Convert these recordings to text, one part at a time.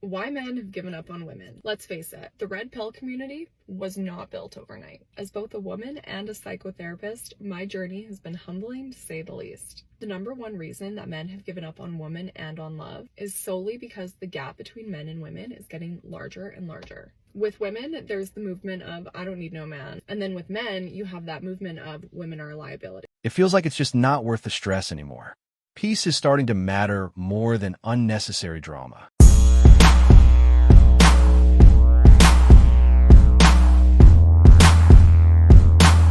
Why men have given up on women. Let's face it, the red pill community was not built overnight. As both a woman and a psychotherapist, my journey has been humbling to say the least. The number one reason that men have given up on women and on love is solely because the gap between men and women is getting larger and larger. With women, there's the movement of I don't need no man. And then with men, you have that movement of women are a liability. It feels like it's just not worth the stress anymore. Peace is starting to matter more than unnecessary drama.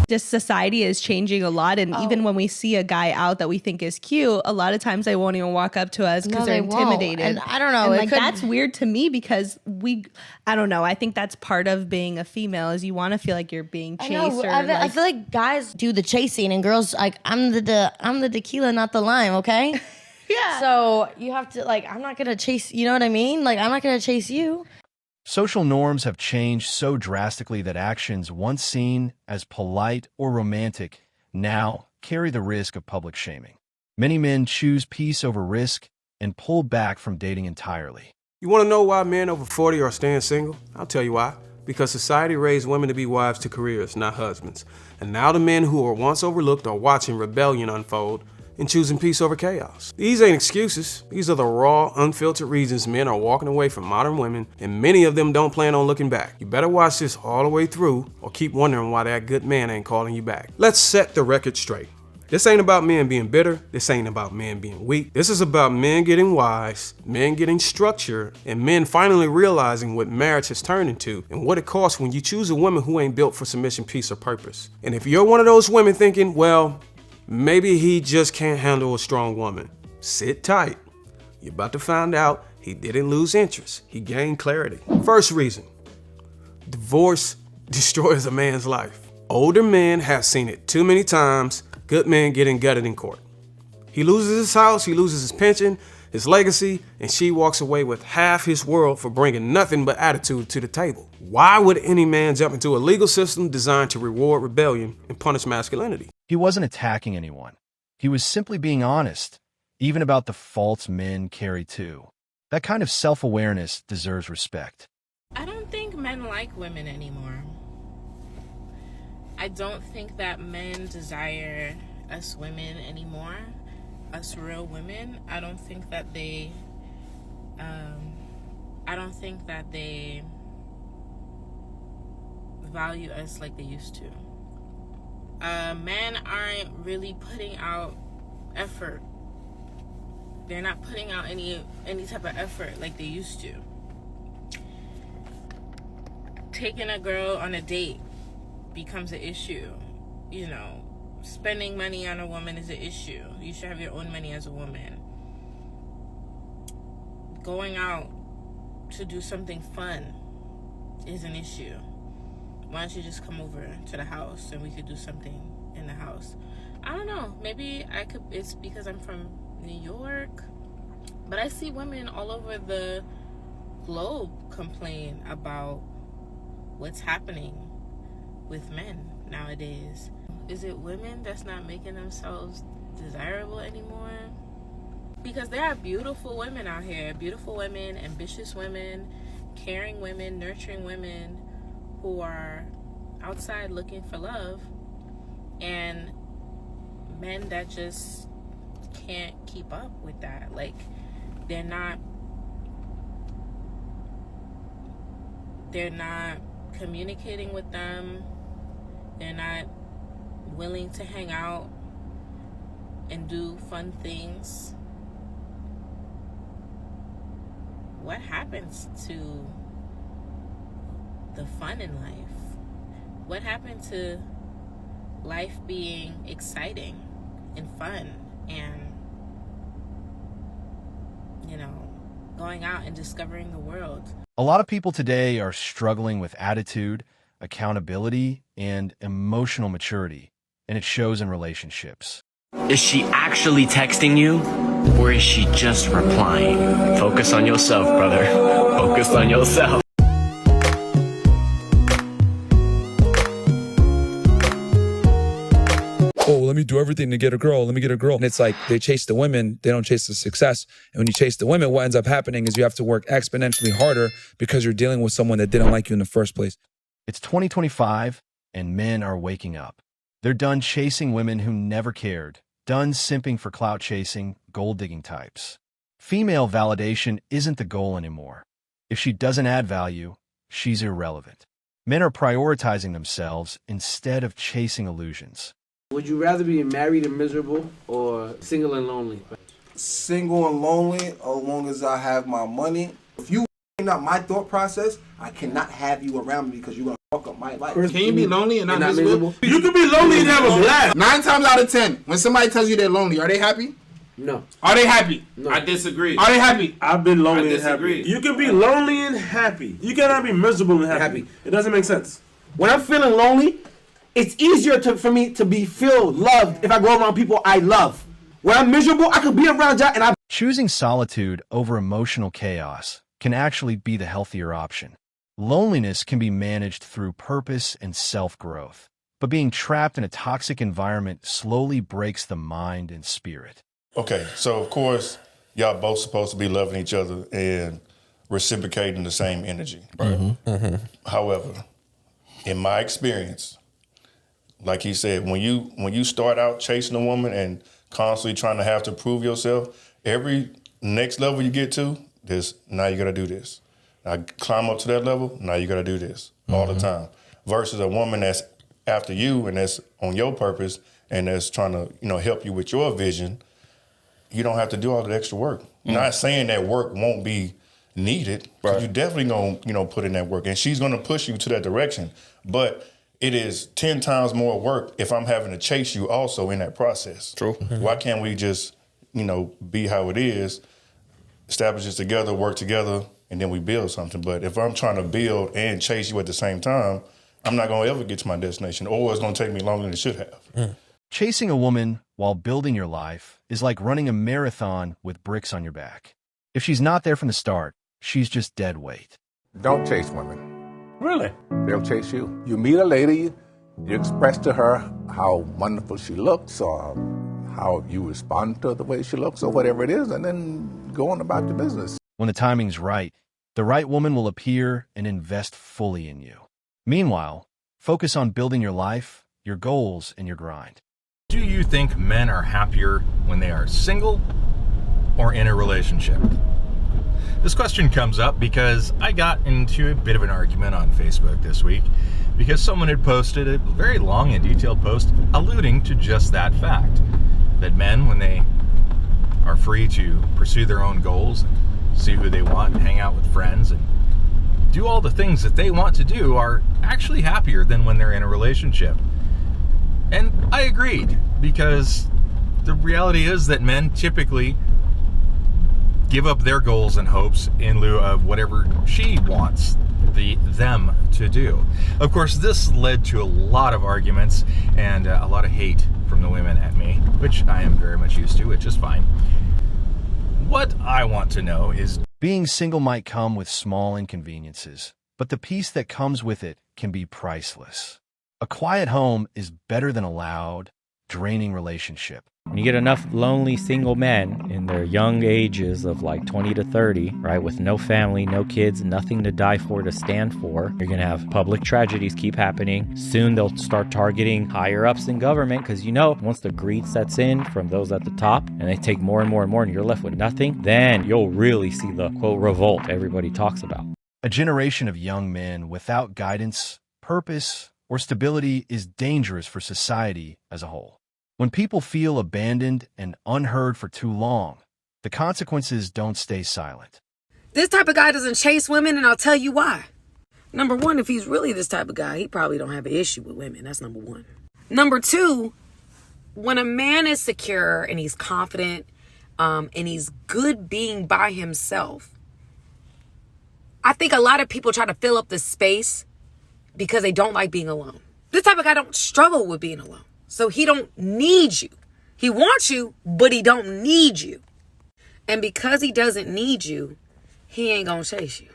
This society is changing a lot, and even when we see a guy out that we think is cute, a lot of times they won't even walk up to us because they're intimidated. And I don't know, and that's weird to me because I don't know. I think that's part of being a female is you want to feel like you're being chased. I feel like guys do the chasing, and girls like I'm the tequila, not the lime. Okay. Yeah. So you have to I'm not gonna chase. You know what I mean? Like I'm not gonna chase you. Social norms have changed so drastically that actions once seen as polite or romantic now carry the risk of public shaming. Many men choose peace over risk and pull back from dating entirely. You want to know why men over 40 are staying single? I'll tell you why. Because society raised women to be wives to careers, not husbands. And now the men who were once overlooked are watching rebellion unfold and choosing peace over chaos. These ain't excuses. These are the raw, unfiltered reasons men are walking away from modern women, and many of them don't plan on looking back. You better watch this all the way through or keep wondering why that good man ain't calling you back. Let's set the record straight. This ain't about men being bitter. This ain't about men being weak. This is about men getting wise, men getting structure, and men finally realizing what marriage has turned into and what it costs when you choose a woman who ain't built for submission, peace, or purpose. And if you're one of those women thinking, well, maybe he just can't handle a strong woman, sit tight. You're about to find out he didn't lose interest. He gained clarity. First reason, divorce destroys a man's life. Older men have seen it too many times. Good men getting gutted in court. He loses his house, he loses his pension, his legacy, and she walks away with half his world for bringing nothing but attitude to the table. Why would any man jump into a legal system designed to reward rebellion and punish masculinity? He wasn't attacking anyone. He was simply being honest, even about the faults men carry too. That kind of self-awareness deserves respect. I don't think men like women anymore. I don't think that men desire us women anymore, us real women. I don't think that they value us like they used to. Men aren't really putting out effort. They're not putting out any type of effort like they used to. Taking a girl on a date becomes an issue. You know, spending money on a woman is an issue. You should have your own money as a woman. Going out to do something fun is an issue. Why don't you just come over to the house and we could do something in the house? I don't know. Maybe it's because I'm from New York, but I see women all over the globe complain about what's happening with men nowadays. Is it women that's not making themselves desirable anymore? Because there are beautiful women out here, beautiful women, ambitious women, caring women, nurturing women who are outside looking for love, and men that just can't keep up with that. Like, they're not communicating with them. They're not willing to hang out and do fun things. What happens to the fun in life? What happened to life being exciting and fun and, going out and discovering the world? A lot of people today are struggling with attitude, accountability, and emotional maturity, and it shows in relationships. Is she actually texting you, or is she just replying? Focus on yourself, brother. Focus on yourself. well, let me do everything to get a girl. Let me get a girl. And it's like they chase the women. They don't chase the success. And when you chase the women, what ends up happening is you have to work exponentially harder because you're dealing with someone that didn't like you in the first place. It's 2025, and men are waking up. They're done chasing women who never cared, done simping for clout chasing, gold-digging types. Female validation isn't the goal anymore. If she doesn't add value, she's irrelevant. Men are prioritizing themselves instead of chasing illusions. Would you rather be married and miserable or single and lonely? Single and lonely, as long as I have my money. If you not my thought process, I cannot have you around me because you're going to fuck up my life. Can you be lonely and not miserable? You can be lonely and have a blast. 9 times out of 10, when somebody tells you they're lonely, are they happy? No. Are they happy? No. I disagree. Are they happy? I've been lonely and happy. You can be lonely and happy. You cannot be miserable and happy. It doesn't make sense. When I'm feeling lonely, it's easier for me to feel loved if I go around people I love. When I'm miserable, I could be around y'all and Choosing solitude over emotional chaos can actually be the healthier option. Loneliness can be managed through purpose and self-growth, but being trapped in a toxic environment slowly breaks the mind and spirit. Okay, so of course, y'all both supposed to be loving each other and reciprocating the same energy, right? However, in my experience, like he said, when you start out chasing a woman and constantly trying to have to prove yourself, every next level you get to, now you got to do this. Now climb up to that level, now you got to do this all the time. Versus a woman that's after you and that's on your purpose and that's trying to, help you with your vision, you don't have to do all the extra work. Not saying that work won't be needed, but you definitely gonna, put in that work. And she's gonna push you to that direction. But it is 10 times more work if I'm having to chase you also in that process. True. Why can't we just, be how it is, establish this together, work together, and then we build something. But if I'm trying to build and chase you at the same time, I'm not gonna ever get to my destination, or it's gonna take me longer than it should have. Chasing a woman while building your life is like running a marathon with bricks on your back. If she's not there from the start, she's just dead weight. Don't chase women. Really? They'll chase you. You meet a lady, you express to her how wonderful she looks or how you respond to the way she looks or whatever it is, and then go on about your business. When the timing's right, the right woman will appear and invest fully in you. Meanwhile, focus on building your life, your goals, and your grind. Do you think men are happier when they are single or in a relationship? This question comes up because I got into a bit of an argument on Facebook this week because someone had posted a very long and detailed post alluding to just that fact. That men, when they are free to pursue their own goals and see who they want and hang out with friends and do all the things that they want to do, are actually happier than when they're in a relationship. And I agreed, because the reality is that men typically give up their goals and hopes in lieu of whatever she wants them to do. Of course, this led to a lot of arguments and a lot of hate from the women at me, which I am very much used to, which is fine. What I want to know is, being single might come with small inconveniences, but the peace that comes with it can be priceless. A quiet home is better than a loud, draining relationship. When you get enough lonely single men in their young ages of like 20 to 30, right, with no family, no kids, nothing to die for, to stand for, you're going to have public tragedies keep happening. Soon they'll start targeting higher ups in government because, once the greed sets in from those at the top and they take more and more and more and you're left with nothing, then you'll really see the, quote, revolt everybody talks about. A generation of young men without guidance, purpose, or stability is dangerous for society as a whole. When people feel abandoned and unheard for too long, the consequences don't stay silent. This type of guy doesn't chase women, and I'll tell you why. Number one, if he's really this type of guy, he probably don't have an issue with women. That's number one. Number two, when a man is secure and he's confident and he's good being by himself, I think a lot of people try to fill up the space because they don't like being alone. This type of guy don't struggle with being alone. So he don't need you. He wants you, but he don't need you. And because he doesn't need you, he ain't gonna chase you.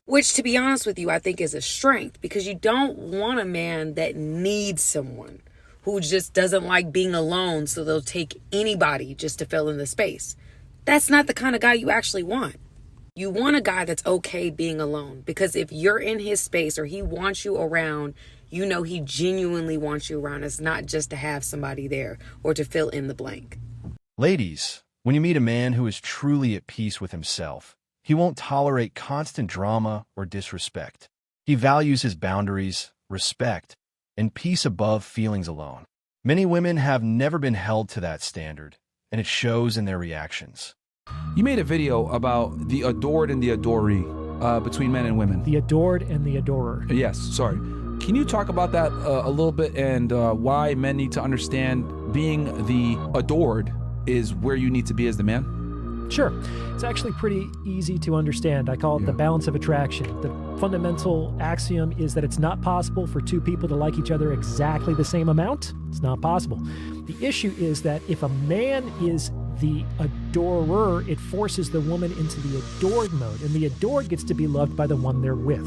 Which, to be honest with you, I think is a strength, because you don't want a man that needs someone who just doesn't like being alone, so they'll take anybody just to fill in the space. That's not the kind of guy you actually want. You want a guy that's okay being alone, because if you're in his space or he wants you around, you know he genuinely wants you around. It's not just to have somebody there or to fill in the blank. Ladies, when you meet a man who is truly at peace with himself, he won't tolerate constant drama or disrespect. He values his boundaries, respect, and peace above feelings alone. Many women have never been held to that standard, and it shows in their reactions. You made a video about the adored and the adoree between men and women. The adored and the adorer. Yes, sorry. Can you talk about that a little bit, and why men need to understand being the adored is where you need to be as the man? Sure. It's actually pretty easy to understand. I call it the balance of attraction. The fundamental axiom is that it's not possible for two people to like each other exactly the same amount. It's not possible. The issue is that if a man is the adorer, it forces the woman into the adored mode, and the adored gets to be loved by the one they're with.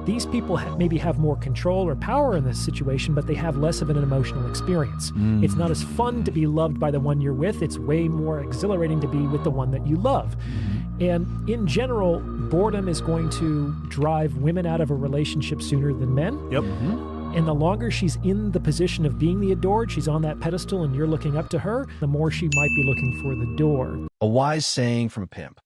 These people maybe have more control or power in this situation, but they have less of an emotional experience. It's not as fun to be loved by the one you're with. It's way more exhilarating to be with the one that you love. And in general, boredom is going to drive women out of a relationship sooner than men. Yep. And the longer she's in the position of being the adored, she's on that pedestal and you're looking up to her, the more she might be looking for the door. A wise saying from a pimp: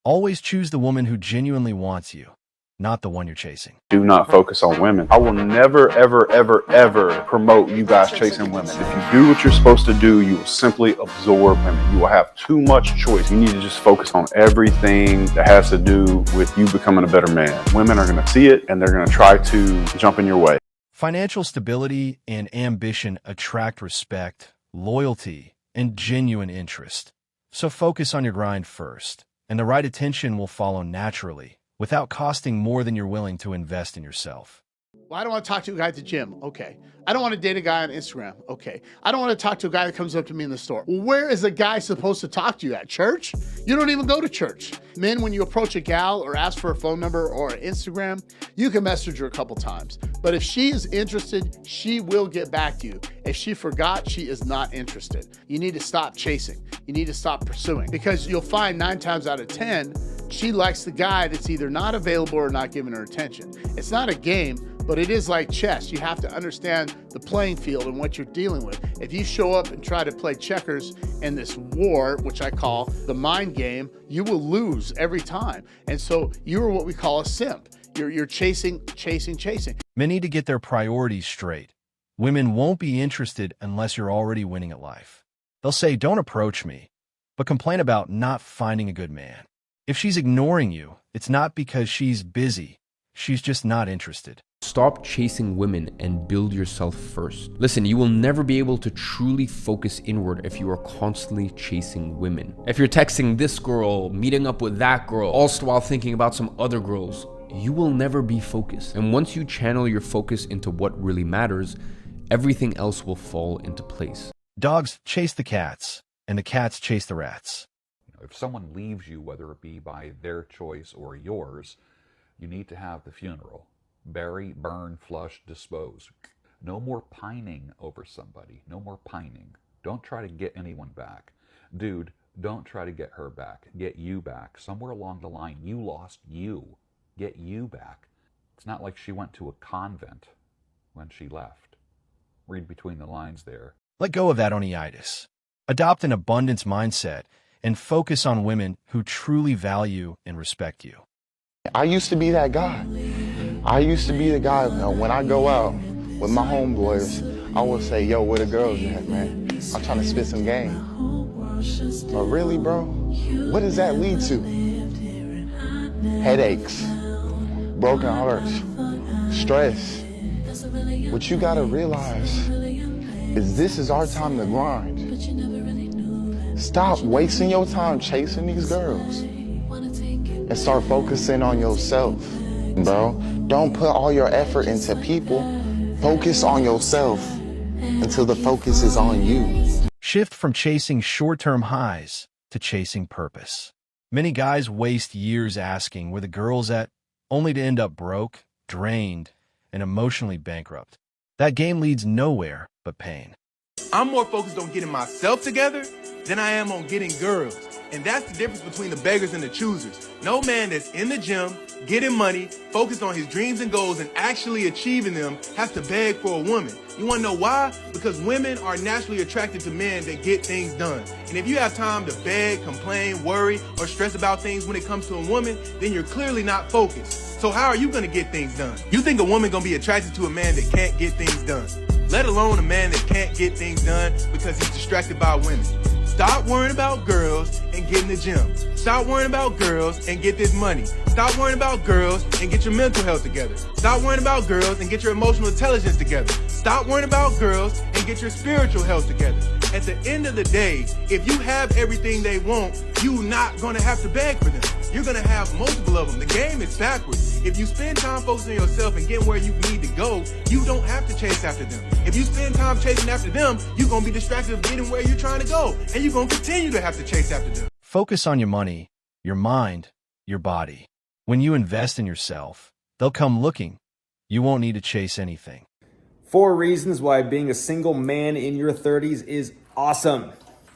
always choose the woman who genuinely wants you, not the one you're chasing. Do not focus on women. I will never, ever, ever, ever promote you guys chasing women. If you do what you're supposed to do, you will simply absorb women. You will have too much choice. You need to just focus on everything that has to do with you becoming a better man. Women are going to see it and they're going to try to jump in your way. Financial stability and ambition attract respect, loyalty, and genuine interest. So focus on your grind first, and the right attention will follow naturally, without costing more than you're willing to invest in yourself. Well, I don't want to talk to a guy at the gym. Okay. I don't want to date a guy on Instagram. Okay. I don't want to talk to a guy that comes up to me in the store. Well, where is a guy supposed to talk to you at? Church? You don't even go to church. Men, when you approach a gal or ask for a phone number or an Instagram, you can message her a couple times. But if she is interested, she will get back to you. If she forgot, she is not interested. You need to stop chasing. You need to stop pursuing, because you'll find 9 times out of 10, she likes the guy that's either not available or not giving her attention. It's not a game, but it is like chess. You have to understand the playing field and what you're dealing with. If you show up and try to play checkers in this war, which I call the mind game, you will lose every time. And so you are what we call a simp. You're chasing. Men need to get their priorities straight. Women won't be interested unless you're already winning at life. They'll say, "Don't approach me," but complain about not finding a good man. If she's ignoring you, it's not because she's busy. She's just not interested. Stop chasing women and build yourself first. Listen, you will never be able to truly focus inward if you are constantly chasing women. If you're texting this girl, meeting up with that girl, all while thinking about some other girls, you will never be focused. And once you channel your focus into what really matters, everything else will fall into place. Dogs chase the cats, and the cats chase the rats. If someone leaves you, whether it be by their choice or yours, you need to have the funeral. Bury, burn, flush, dispose. No more pining over somebody. No more pining. Don't try to get anyone back. Dude, don't try to get her back. Get you back. Somewhere along the line, you lost you. Get you back. It's not like she went to a convent when she left. Read between the lines there. Let go of that oneitis. Adopt an abundance mindset and focus on women who truly value and respect you. I used to be that guy. I used to be the guy, when I go out with my homeboys, I will say, "Yo, where the girls at, man? I'm trying to spit some game." But really, bro, what does that lead to? Headaches, broken hearts, stress. What you gotta realize is this is our time to grind. Stop wasting your time chasing these girls and start focusing on yourself, bro. Don't put all your effort into people. Focus on yourself until the focus is on you. Shift from chasing short-term highs to chasing purpose. Many guys waste years asking where the girl's at, only to end up broke, drained, and emotionally bankrupt. That game leads nowhere but pain. I'm more focused on getting myself together than I am on getting girls. And that's the difference between the beggars and the choosers. No man that's in the gym, getting money, focused on his dreams and goals and actually achieving them has to beg for a woman. You wanna know why? Because women are naturally attracted to men that get things done. And if you have time to beg, complain, worry, or stress about things when it comes to a woman, then you're clearly not focused. So how are you gonna get things done? You think a woman gonna be attracted to a man that can't get things done? Let alone a man that can't get things done because he's distracted by women. Stop worrying about girls and get in the gym. Stop worrying about girls and get this money. Stop worrying about girls and get your mental health together. Stop worrying about girls and get your emotional intelligence together. Stop worrying about girls and get your spiritual health together. At the end of the day, if you have everything they want, you're not gonna have to beg for them. You're gonna have multiple of them. The game is backwards. If you spend time focusing on yourself and getting where you need to go, you don't have to chase after them. If you spend time chasing after them, you're gonna be distracted of getting where you're trying to go, and you're gonna continue to have to chase after them. Focus on your money, your mind, your body. When you invest in yourself, they'll come looking. You won't need to chase anything. 4 reasons why being a single man in your 30s is awesome.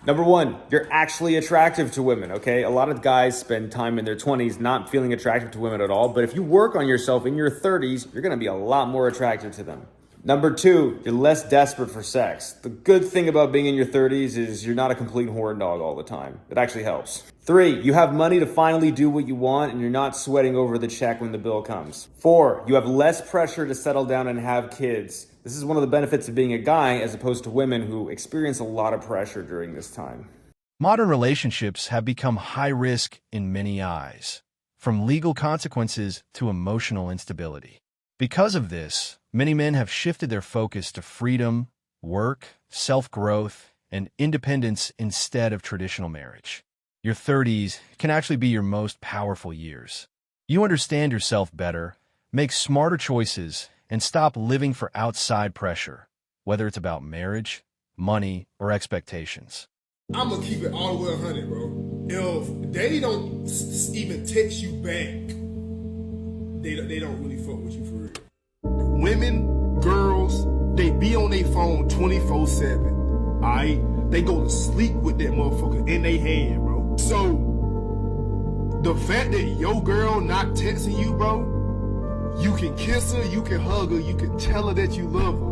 Number 1, you're actually attractive to women, okay? A lot of guys spend time in their 20s not feeling attractive to women at all, but if you work on yourself in your 30s, you're gonna be a lot more attractive to them. Number 2, you're less desperate for sex. The good thing about being in your 30s is you're not a complete horn dog all the time. It actually helps. 3, you have money to finally do what you want and you're not sweating over the check when the bill comes. 4, you have less pressure to settle down and have kids. This is one of the benefits of being a guy as opposed to women who experience a lot of pressure during this time. Modern relationships have become high risk in many eyes, from legal consequences to emotional instability. Because of this, many men have shifted their focus to freedom, work, self-growth, and independence instead of traditional marriage. Your 30s can actually be your most powerful years. You understand yourself better, make smarter choices, and stop living for outside pressure, whether it's about marriage, money, or expectations. I'm gonna keep it all the way 100, bro. If they don't even text you back, they don't really fuck with you for real. Women, girls, they be on their phone 24/7. Alright? They go to sleep with that motherfucker in their hand, bro. So the fact that your girl not texting you, bro, you can kiss her, you can hug her, you can tell her that you love her.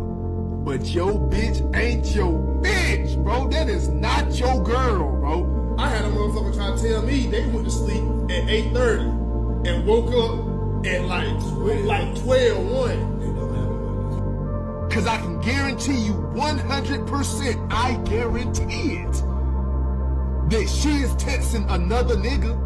But your bitch ain't your bitch, bro. That is not your girl, bro. I had a motherfucker try to tell me they went to sleep at 8:30 and woke up at like 12:01. Cause I can guarantee you 100%, I guarantee it, that she is texting another nigga.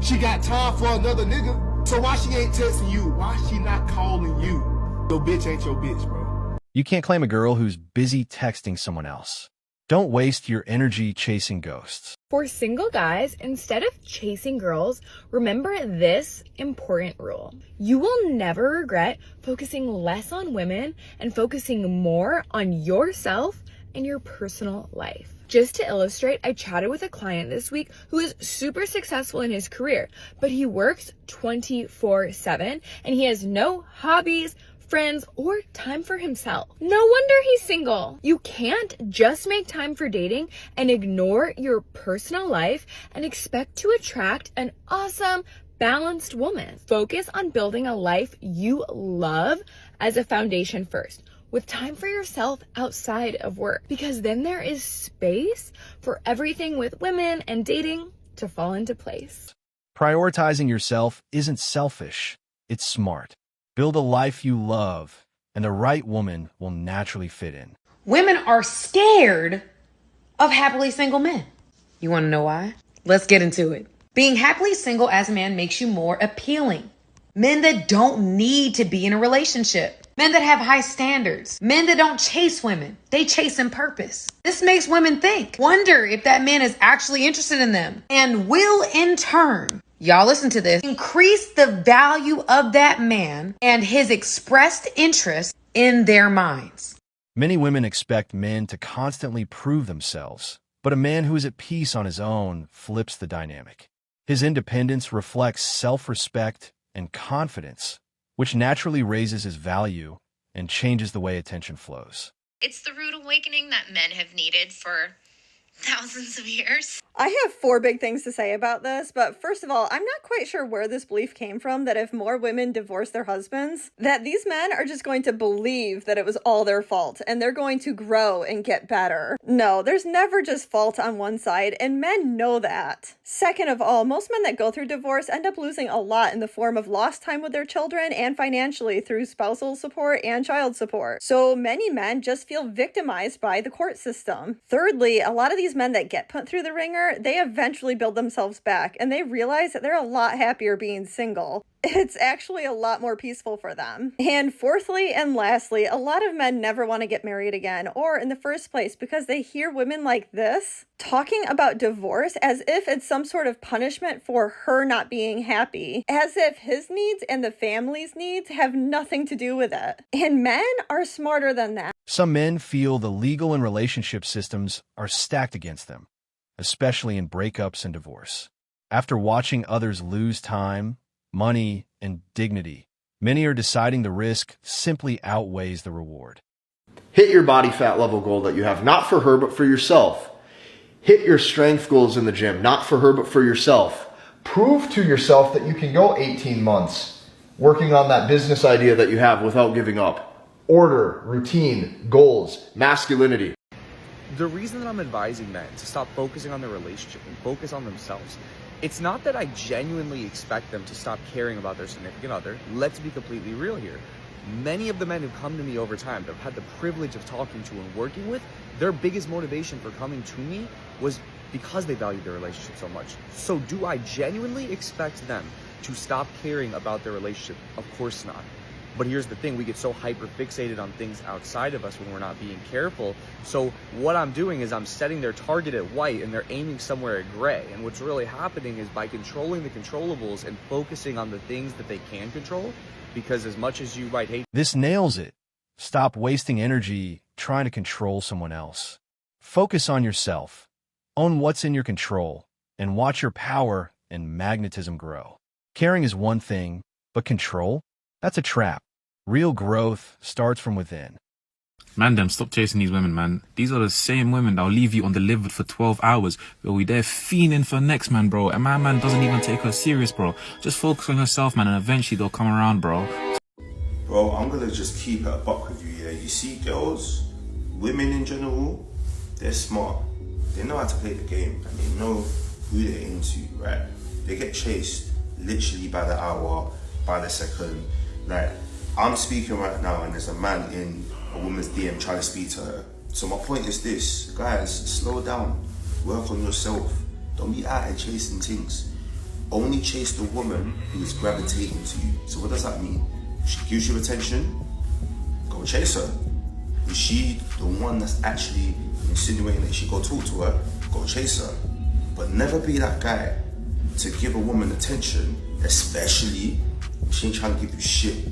She got time for another nigga. So why she ain't texting you? Why she not calling you? Your bitch ain't your bitch, bro. You can't claim a girl who's busy texting someone else. Don't waste your energy chasing ghosts. For single guys, instead of chasing girls, remember this important rule. You will never regret focusing less on women and focusing more on yourself and your personal life. Just to illustrate, I chatted with a client this week who is super successful in his career, but he works 24/7 and he has no hobbies, friends, or time for himself. No wonder he's single. You can't just make time for dating and ignore your personal life and expect to attract an awesome, balanced woman. Focus on building a life you love as a foundation first, with time for yourself outside of work, because then there is space for everything with women and dating to fall into place. Prioritizing yourself isn't selfish, it's smart. Build a life you love, and the right woman will naturally fit in. Women are scared of happily single men. You want to know why? Let's get into it. Being happily single as a man makes you more appealing. Men that don't need to be in a relationship. Men that have high standards. Men that don't chase women. They chase in purpose. This makes women think, wonder if that man is actually interested in them, and will in turn, y'all listen to this, increase the value of that man and his expressed interest in their minds. Many women expect men to constantly prove themselves, but a man who is at peace on his own flips the dynamic. His independence reflects self-respect and confidence, which naturally raises his value and changes the way attention flows. It's the rude awakening that men have needed for thousands of years. I have 4 big things to say about this, but first of all, I'm not quite sure where this belief came from that if more women divorce their husbands, that these men are just going to believe that it was all their fault and they're going to grow and get better. No, there's never just fault on one side, and men know that. Second of all, most men that go through divorce end up losing a lot in the form of lost time with their children and financially through spousal support and child support. So many men just feel victimized by the court system. Thirdly, a lot of these men that get put through the ringer, they eventually build themselves back and they realize that they're a lot happier being single. It's actually a lot more peaceful for them. And fourthly and lastly, a lot of men never want to get married again, or in the first place, because they hear women like this talking about divorce as if it's some sort of punishment for her not being happy, as if his needs and the family's needs have nothing to do with it. And men are smarter than that. Some men feel the legal and relationship systems are stacked against them, especially in breakups and divorce. After watching others lose time, money, and dignity, many are deciding the risk simply outweighs the reward. Hit your body fat level goal that you have, not for her, but for yourself. Hit your strength goals in the gym, not for her, but for yourself. Prove to yourself that you can go 18 months working on that business idea that you have without giving up. Order, routine, goals, masculinity. The reason that I'm advising men to stop focusing on their relationship and focus on themselves, it's not that I genuinely expect them to stop caring about their significant other. Let's be completely real here. Many of the men who've come to me over time that I've had the privilege of talking to and working with, their biggest motivation for coming to me was because they valued their relationship so much. So do I genuinely expect them to stop caring about their relationship? Of course not. But here's the thing, we get so hyper fixated on things outside of us when we're not being careful. So what I'm doing is I'm setting their target at white and they're aiming somewhere at gray. And what's really happening is by controlling the controllables and focusing on the things that they can control, because as much as you might hate— This nails it. Stop wasting energy trying to control someone else. Focus on yourself. Own what's in your control and watch your power and magnetism grow. Caring is one thing, but control? That's a trap. Real growth starts from within. Man, them, stop chasing these women, man. These are the same women that'll leave you undelivered for 12 hours. But they're fiending for next man, bro. And my man doesn't even take her serious, bro. Just focus on yourself, man, and eventually they'll come around, bro. Bro, I'm gonna just keep it a buck with you, yeah? You see, girls, women in general, they're smart. They know how to play the game, and they know who they're into, right? They get chased literally by the hour, by the second. Like, I'm speaking right now and there's a man in a woman's DM trying to speak to her. So my point is this, guys, slow down, work on yourself. Don't be out here chasing things. Only chase the woman who is gravitating to you. So what does that mean? She gives you attention, go chase her. Is she the one that's actually insinuating that you should go talk to her? Go chase her. But never be that guy to give a woman attention, especially if she ain't trying to give you shit.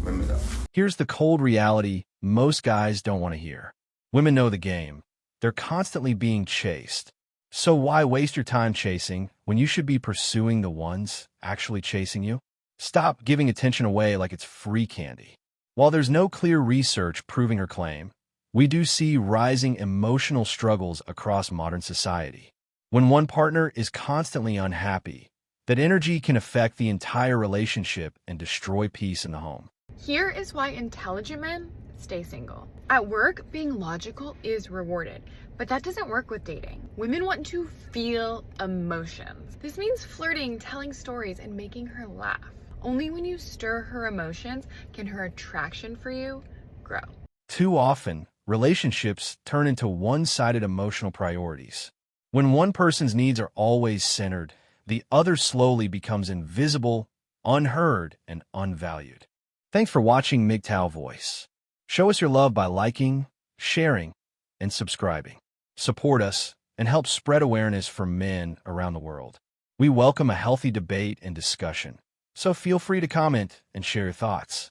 Remember that. Here's the cold reality most guys don't want to hear. Women know the game. They're constantly being chased. So why waste your time chasing when you should be pursuing the ones actually chasing you? Stop giving attention away like it's free candy. While there's no clear research proving her claim, we do see rising emotional struggles across modern society. When one partner is constantly unhappy, that energy can affect the entire relationship and destroy peace in the home. Here is why intelligent men stay single. At work, being logical is rewarded, but that doesn't work with dating. Women want to feel emotions. This means flirting, telling stories, and making her laugh. Only when you stir her emotions can her attraction for you grow. Too often, relationships turn into one-sided emotional priorities. When one person's needs are always centered, the other slowly becomes invisible, unheard, and unvalued. Thanks for watching MGTOW Voice. Show us your love by liking, sharing, and subscribing. Support us and help spread awareness for men around the world. We welcome a healthy debate and discussion, so feel free to comment and share your thoughts.